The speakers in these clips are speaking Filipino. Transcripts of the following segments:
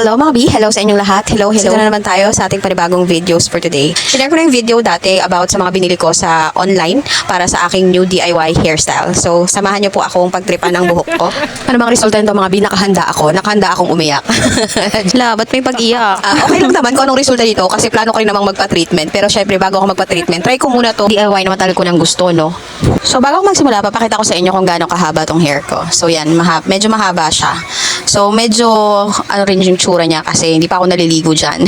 Hello mga B, hello sa inyong lahat. Hello. Ito na naman tayo sa ating panibagong videos for today. Sinare ko na yung video dati about sa mga binili ko sa online para sa aking new DIY hairstyle. So, samahan niyo po akong pagtripan ng buhok ko. Ano bang resulta nito mga B? Nakahanda akong umiyak. La, ba't may pag-iyak? Okay lang naman kung anong resulta dito kasi plano ko rin namang magpa-treatment. Pero syempre, bago ako magpa-treatment, try ko muna to DIY na matagal ko ng gusto, no? So, bago ako magsimula, papakita ko sa inyo kung gaano kahaba tong hair ko. So, yan, medyo mahaba siya. So, medyo, ano rin yung tsura niya kasi hindi pa ako naliligo dyan.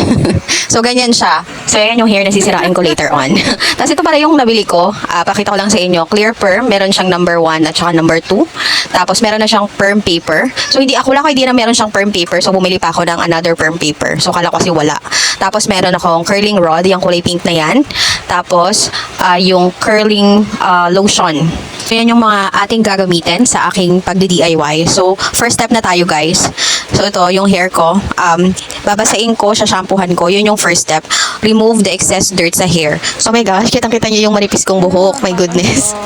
So, ganyan siya. So, yan yung hair na sisirain ko later on. Tapos, ito pala yung nabili ko. Pakita ko lang sa inyo. Clear perm. Meron siyang number 1 at saka number 2. Tapos, meron na siyang perm paper. So, ako lang idea na meron siyang perm paper. So, bumili pa ako ng another perm paper. So, kala ko kasi wala. Tapos, meron akong curling rod. Yung kulay pink na yan. Tapos, yung curling lotion. So, yan yung mga ating gagamitin sa aking pagdi-DIY. So, first step na tayo, guys. So, ito, yung hair ko. Babasain ko, shampoohan ko. Yun yung first step. Remove the excess dirt sa hair. So, my gosh, kitang-kita niyo yung manipis kong buhok. My goodness.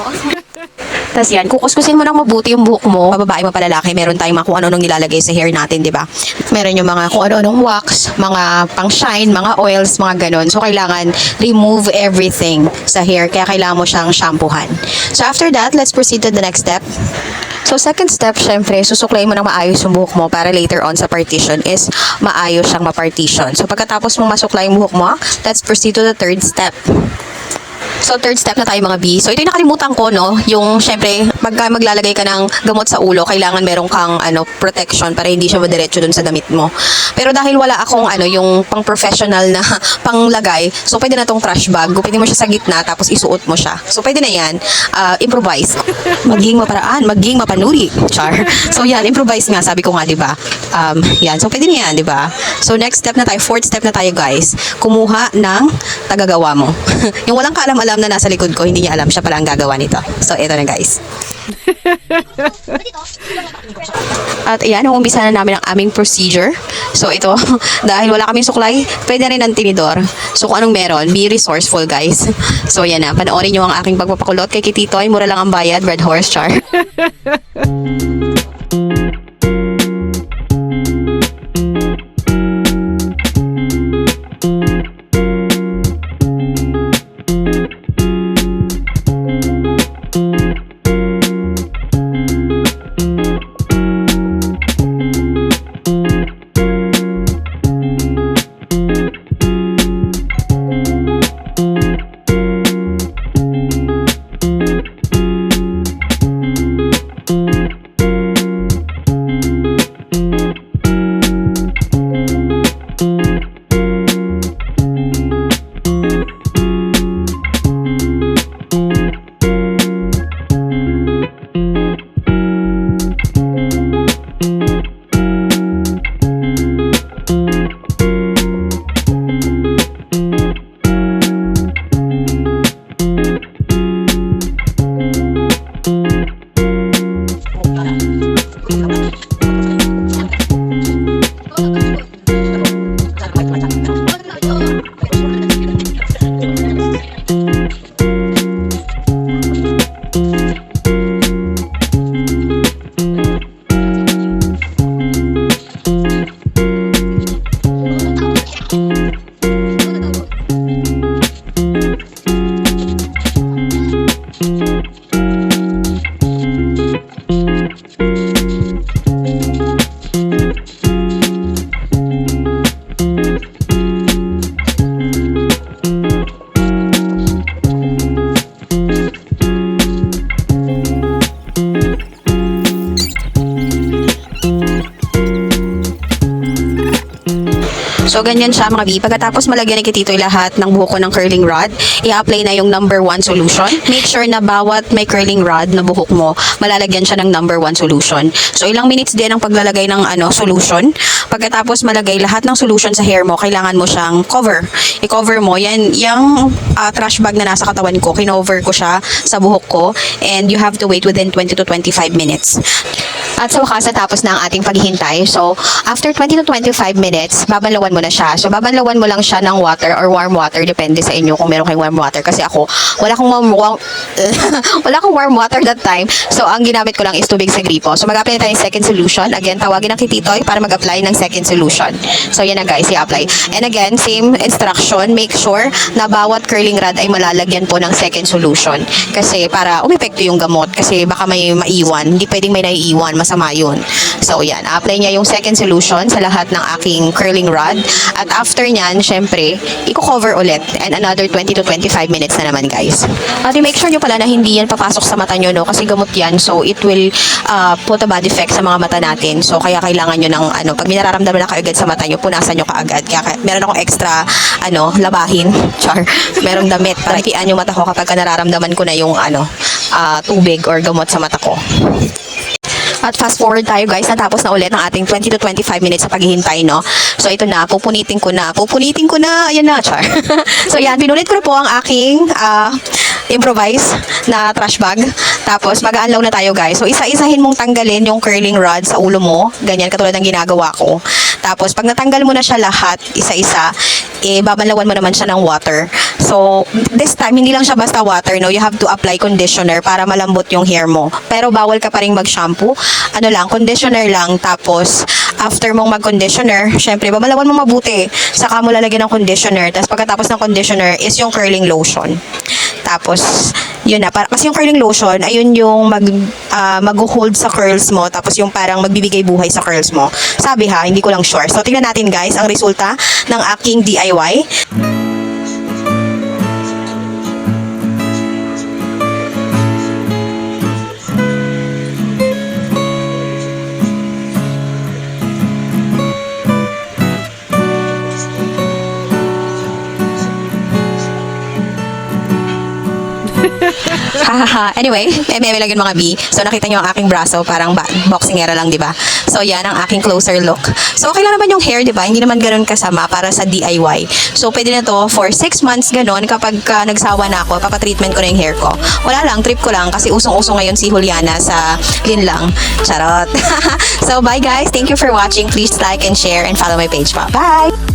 Tapos yan, kukuskusin mo ng mabuti yung buhok mo, pababae mo palalaki, meron tayong mga kung ano-anong nilalagay sa hair natin, di ba? Meron yung mga kung ano-anong wax, mga pang-shine, mga oils, mga ganon. So, kailangan remove everything sa hair, kaya kailangan mo siyang shampoohan. So, after that, let's proceed to the next step. So, second step, syempre, susuklayin mo ng maayos yung buhok mo para later on sa partition is maayos siyang ma-partition. So, pagkatapos mo masuklay yung buhok mo, let's proceed to the third step. So, third step na tayo mga B. So, ito yung nakalimutan ko, no? Yung, syempre, pagka maglalagay ka ng gamot sa ulo, kailangan meron kang, protection para hindi siya madiretso dun sa damit mo. Pero dahil wala akong, yung pang-professional na panglagay, so, pwede na tong trash bag. Pwede mo siya sa gitna, tapos isuot mo siya. So, pwede na yan. Improvise. Maging maparaan, maging mapanuri. Char. So, yan, improvise nga, sabi ko nga, di ba? Yan. So, pwede na yan, di ba? So, next step na tayo, fourth step na tayo, guys. Kumuha ng tagagawa mo. Yung walang kaalam-alam na nasa likod ko, hindi niya alam, siya pala ang gagawa nito. So, ito na guys. At ayan, umpisa na namin ang aming procedure. So, ito, dahil wala kaming suklay, pwede rin ng tinidor. So, kung anong meron, be resourceful guys. So, yan na, panoorin nyo ang aking pagpapakulot kay Kititoy. Mura lang ang bayad, Red Horse Char. So, ganyan siya mga B. Pagkatapos malagyan ni Kititoy lahat ng buhok ko ng curling rod, i-apply na yung number 1 solution. Make sure na bawat may curling rod na buhok mo, malalagyan siya ng number 1 solution. So, ilang minutes din ang paglalagay ng solution. Pagkatapos malagay lahat ng solution sa hair mo, kailangan mo siyang cover. I-cover mo. Yan, yung trash bag na nasa katawan ko, kinover ko siya sa buhok ko. And you have to wait within 20 to 25 minutes. At sa wakas, natapos na ang ating paghihintay. So, after 20 to 25 minutes, babanlawan mo mo na siya. So, babanlawan mo lang siya ng water or warm water. Depende sa inyo kung meron kayong warm water. Kasi ako, wala akong wala akong warm water that time. So, ang ginamit ko lang is tubig sa gripo. So, mag-apply na tayo ng second solution. Again, tawagin ang kititoy para mag-apply ng second solution. So, yan na guys, i-apply. And again, same instruction. Make sure na bawat curling rod ay malalagyan po ng second solution. Kasi para umepekto yung gamot. Kasi baka may maiwan. Hindi pwedeng may naiiwan. Masama yun. So, yan. Apply niya yung second solution sa lahat ng aking curling rod. At after nyan, syempre, i-cover ulit. And another 20 to 25 minutes na naman, guys. At i-make sure nyo pala na hindi yan papasok sa mata nyo, no? Kasi gamot yan. So, it will put a bad effect sa mga mata natin. So, kaya kailangan nyo ng, pag may nararamdaman na kaagad sa mata nyo, punasan nyo kaagad. Kaya meron akong extra, labahin. Char. Merong damit para ikian yung mata ko kapag nararamdaman ko na yung, tubig or gamot sa mata ko. At fast forward tayo guys, natapos na ulit ang ating 20 to 25 minutes sa paghihintay, no? So ito na, pupunitin ko na, ayan na, char. So yan, pinulit ko na po ang aking improvise na trash bag. Tapos mag-unload na tayo guys. So isa-isahin mong tanggalin yung curling rod sa ulo mo, ganyan katulad ng ginagawa ko. Tapos pag natanggal mo na siya lahat, isa-isa, babanlawan mo naman siya ng water. So this time, hindi lang siya basta water, no? You have to apply conditioner para malambot yung hair mo. Pero bawal ka pa rin mag-shampoo. Conditioner lang. Tapos, after mong mag-conditioner, syempre, babalawan mo mabuti. Saka mo lalagyan ng conditioner. Tapos, pagkatapos ng conditioner is yung curling lotion. Tapos, yun na. Kasi yung curling lotion, ayun yung mag-hold sa curls mo. Tapos, yung parang magbibigay buhay sa curls mo. Sabi ha, hindi ko lang sure. So, tingnan natin guys, ang resulta ng aking DIY. Anyway, may lagyan mga B. So, nakita nyo ang aking braso, parang boxing era lang, di ba? So, yan ang aking closer look. So, okay lang naman yung hair, di ba? Hindi naman ganun kasama para sa DIY. So, pwede na to for 6 months ganun. Kapag nagsawa na ako, papatreatment ko na yung hair ko. Wala lang, trip ko lang kasi usong-usong ngayon si Juliana sa Linlang. Charot. So, bye guys. Thank you for watching. Please like and share and follow my page pa. Bye!